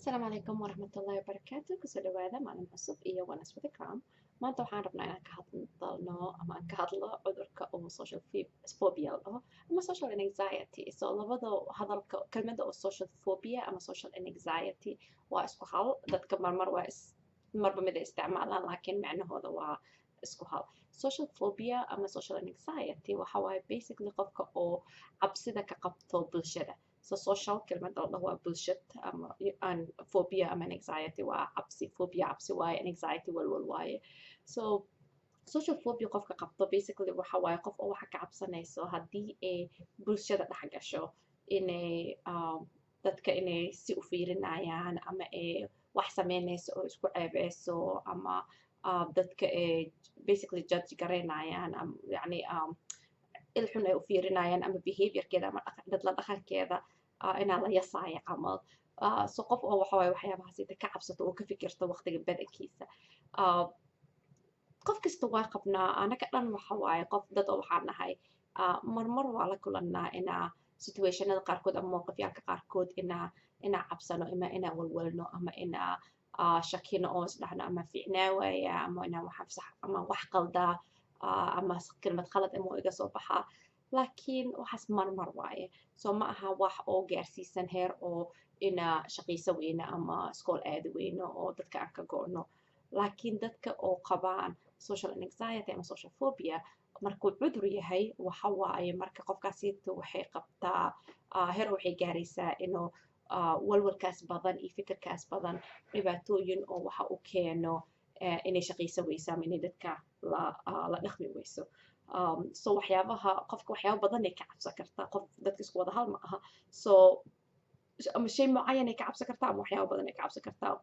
السلام عليكم ورحمة الله وبركاته kusoo dhawaada maalin cusub iyo wanas with ikram maanta waxaan rabnaa inaan ka hadalno ama aan ka hadlo cudurka oo social phobia la dhaho ama social anxiety so labada hadalka kelmadda oo social phobia ama social anxiety waa isku hal dadka marmar waa marba mid ay isticmaalaan laakiin macnahooda waa isku hal social phobia ama social anxiety waxa waaye basically qofka oo cabsida ka qabto bulshada so social kelmadda la dhaho waa bulshad ama an phobia ama anxiety waa cabsi phobia cabsi waaye anxiety walwal waaye so social phobia qofka qabto basically waxa waaye qof oo waxa ka cabsanayso haddii ay bulshada dhex gasho inay dadka inay si u fiirinayaan ama ay wax sameynayso oo isku ceebeyso ama dadka ay basically judge garaynayaan yani ilxun ay u fiirinayaan ama behaviorkeeda ama dad la dhaqankeeda inaa la yasaayo camal so qof oo waxa waaye waxyaabahaas inta ka cabsato oo ka fikirto waqtiga badankiisa qof kasta waa qabnaa anaga dhan waxa waaye qof dad oo waxaan nahay marmar waa la kulannaa inaa situationada qaarkood ama mowqifyaalka qaarkood inaa cabsano ama inaa walwalno ama inaa shakino oo isdhahno ama fiicnaa waaya ama inaa ama wax qaldaa ama kelmad khalad ama iga soo baxaa laakiin waxaas marmar waaye so ma aha wax oo gaarsiisan heer oo inaa shaqayso weyno ama iskool aadi weyno oo dadka aan ka go'no laakiin dadka oo qabaan social anxiety ama social phobia markuu cudur yahay waxa waaye marka qofkaasiito waxay qabtaa heer waxay gaaraysaa inuu walwalkaas badan iyo fikirkaas badan dhibaatooyin oo waxa u keeno inay shaqayso weyso ama inay dadka la dhaqmi weyso so waxyaabaha qofka waxyaaba badan ay ka cabsan kartaa qof dadka isku wada hal ma aha so ama shay mucayan ay ka cabsan kartaa ama waxyaaba badan ay ka cabsan kartaa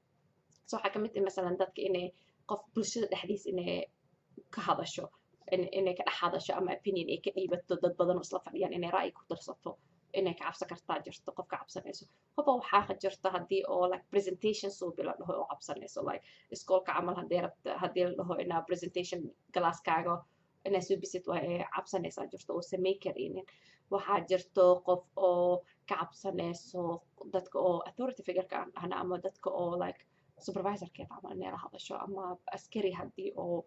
so waxaa kamid ah masalan dadka inay qof bulshada dhexdiisa inay ka hadasho inay ka dhex hadasho ama opinion ay ka dhiibato dad badan oo isla fadhiyaan inay ra'yi ku darsato inay ka cabsan kartaa jirto qof ka cabsanayso qofa waxaa jirta haddii oo like presentation suubi la dhaho oo cabsanayso like iskoolka camal haddii la dhaho inaa presentation galaaskaaga inaa suubisid waa ay cabsanaysaa jirto oo samey karinin waxaa jirto qof oo ka cabsanayso dadka oo authority figureka aan dhahna ama dadka oo like supervisorkeeda camal inay la hadasho ama askari haddii oo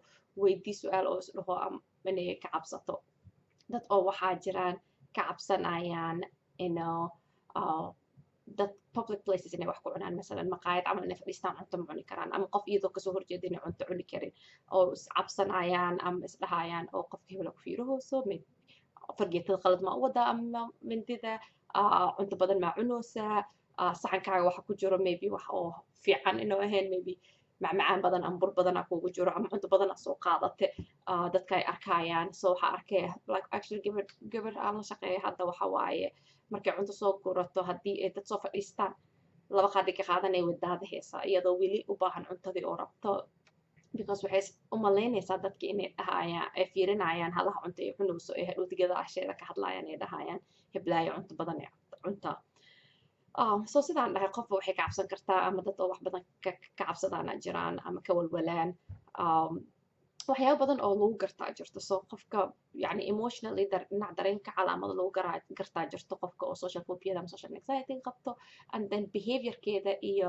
weydii su-aal oo isdhaho inay ka cabsato dad oo waxaa jiraan ka cabsanayaan inuu dad public places inay wax ku cunaan masalan maqaayad camal inay fadhiistaan cunto ma cuni karaan ama qof iyadoo kasoo horjeeda inay cunto cuni karin oo iscabsanayaan ama isdhahayaan oo qofka hebela ku fiirahooso fargeetada qalad ma u wadaa ama mindida cunto badan maa cunoosaa saxankaaga waxa ku jiro maybe wax oo fiican inuu ahayn maybe macmacaan badan ama bur badan kuugu jiro ama cunto badan soo qaadate dadka ay arkayaan so waxaa arkay like actually gabar aan la shaqeeya hadda waxa waaye markay cunto soo gurato haddii ay dad soo fadhiistaan laba qaadi ka qaadanay wadaada heesa iyadoo weli u baahan cuntadii oo rabto because waxay u malaynaysaa dadki inay dhahayaan ay fiirinayaan halaha cunto ay cunayso ee hadhowtigada asheeda ka hadlayaan ay dhahayaan heblaayo cunto badan ee cunta so sidaan dhahay qofba waxay ka cabsan kartaa ama dad oo wax badan ka cabsadaana jiraan ama ka walwalaan waxyaaba badan oo lagu gartaa jirto so qofka yani emotionally dhinac dareenka calaamada lagu gartaa jirto qofka oo social phobiada ama social anxiety qabto and then behaviorkeeda iyo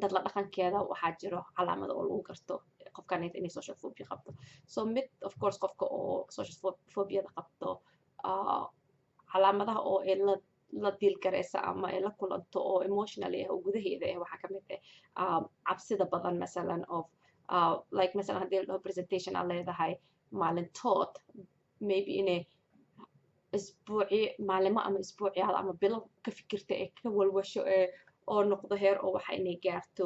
dad la dhaqankeeda waxaa jiro calaamada oo lagu garto qofkan inay social phobia qabto so mid of course qofka oo social phobiada qabto calaamadaha oo ay la diilgaraysa ama ay la kulanto oo emotionally oo gudaheeda ah waxaa kamid ah cabsida badan masalan of like masalan haddii la dhaho presentation aa leedahay maalintood maybe inay maalimo ama isbuucyaal ama bilo ka fikirta ee ka walwasho oo noqdo heer oo waxa inay gaarto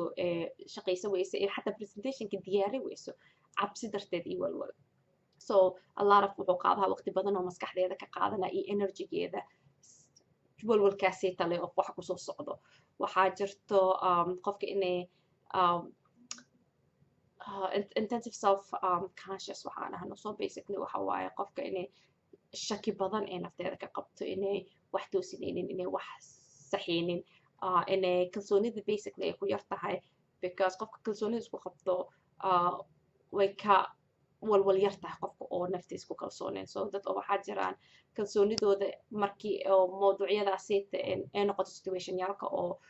shaqayso weyso ee xataa presentationka diyaari weyso cabsi darteed iyo walwal so a lot of wuxuu qaadaha waqti badan oo maskaxdeeda ka qaadana iyo energygeeda walwalkaasii tale oo waxa kusoo socdo waxaa jirto qofka inay intensive self conscious waxaan ahno so basically waxa waaye qofka inay shaki badan ee nafteeda ka qabto inay wax toosinaynin inay wax saxiinin inay kalsoonida basically ay ku yar tahay because qofka kalsoonida isku qabto way ka walwal yar tahay qofka oo naftiisa ku kalsooneen so dad oo waxaa jiraan kalsoonidooda markii oo mawduucyadaasi ay noqoto situation yaalka oo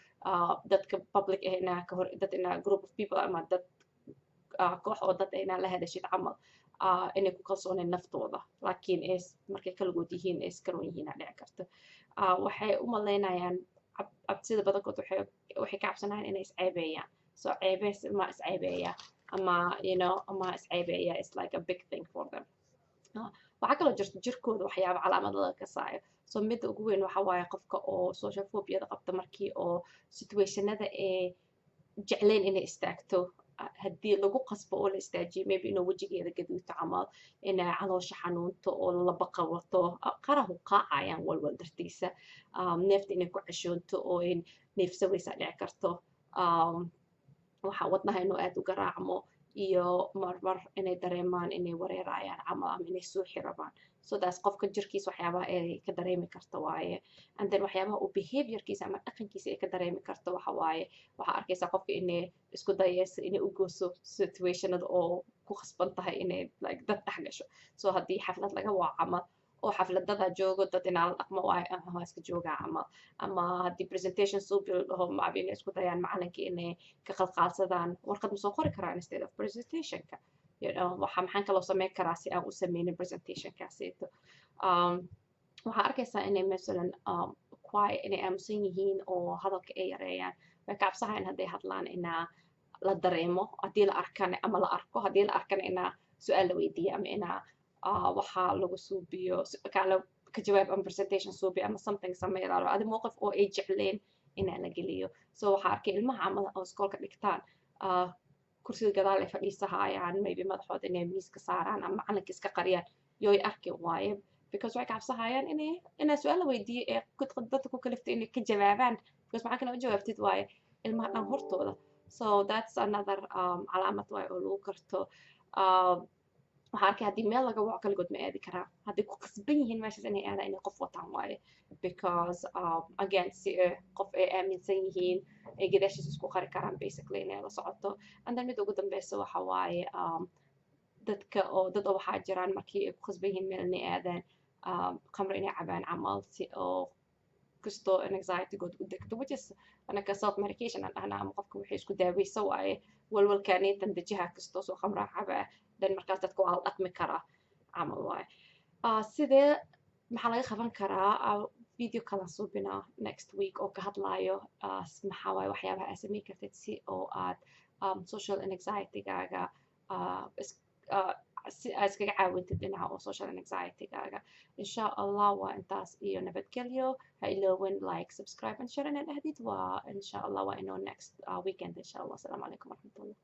dadka public ah inaa ka hor dad inaa group of people ama dad koox oo dad inaa la hadashid camal inay ku kalsooneen naftooda laakiin markay kaligood yihiin ay iskaroon yihiin aa dhici karto waxay u malaynayaan cabsida badankood waxay ka cabsanayaan inay isceebeeyaan so ceebeys ma isceebeeya ama ama isceebeeya is like a big thing for them waxaa kaloo jirta jirkooda waxyaaba calaamadada ka saayo so midda ugu weyn waxa waaye qofka oo social phobiada qabta markii oo situationada ee jecleen inay istaagto haddii lagu qasbo oo la istaajiyo maybe inuu wejigeeda gaduuto camal inay caloosha xanuunto oo laba qabato qarahu qaacayaan walwal dartiisa neefta inay ku cashoonto oo neefsawaysa dhici karto waxa wadnaha inuu aad u garaacmo iyo marmar inay dareemaan inay wareerayaan camal ama inay suuxi rabaan so taas qofka jirkiisa waxyaabaha ay ka dareemi karto waaye and then waxyaabaha uu behaviorkiisa ama dhaqankiisa ay ka dareemi karto waxa waaye waxaa arkaysaa qofka inay isku dayayso inay u gooso situationada oo ku khasban tahay inay like dad dhex gasho so haddii xaflad laga waa camal oo xafladada joogo dad inaa la dhaqmo waa iska joogaa camal ama haddii presentation suubil dhaho macbi inay isku dayaan macalinkii inay ka qalqaalsadaan warqad ma soo qori karaa instead of presentationka maxaan kaloo samayn karaa si aan u sameynin presentationkaasito waxaa arkaysaa inay masalan inay aamusan yihiin oo hadalka ay yareeyaan way ka cabsahayn hadday hadlaan inaa la dareemo haddii la arkana ama la arko haddii la arkana inaa su-aal la weydiiyo ama inaa waxaa lagu suubiyo ka jawaab ama presentation suubiyo ama something sameeylaalo adi mowqif oo ay jecleen inaa la geliyo so waxaa arkay ilmaha camal oo iskoolka dhigtaan kursiga gadaal ay fadhiisahayaan maybe madaxooda inay miiska saaraan ama macalinka iska qariyaan yoy arkin waaye because waxay ka cabsahayaan inaa su-aal la weydiiyo ee dadka ku kalifta inay ka jawaabaan because maxaa kana u jawaabtid waaye ilmaha dhan hortooda so that's another calaamad waaye oo lagu garto waxaa arkay haddii meel laga waco kaligood ma aadi karaan hadday ku qasban yihiin meeshaas inay aadaan inay qof wataan waaye because again si qof ay aaminsan yihiin ay gadaashiisa isku qari karaan basically inay la socoto and then mid ugu dambeysa waxa waaye dad oo waxaa jiraan markii ay ku qasban yihiin meel inay aadaan khamro inay cabaan camal si oo kastoo anxietygood u degto which is anaka self medication aan dhahnaa ama qofka waxay isku daaweysa waaye walwalkaaniintan dejiha kastoo soo khamraa cabaa then markaas dadka waa la dhaqmi karaa camal waaye sidee maxaa laga qaban karaa video kala suubinaa next week oo ka hadlaayo maxaa waaye waxyaabaha aad samayn kartid si oo aad social anxietygaaga si aad iskaga caawintid dhinaca oo social anxietygaaga insha allah waa intaas iyo nabadgelyo ha iloowin like subscribe and share inaad dhahdid waa insha allah waa inoo next weekend insha allah asalaamu calaykum waraxmatullah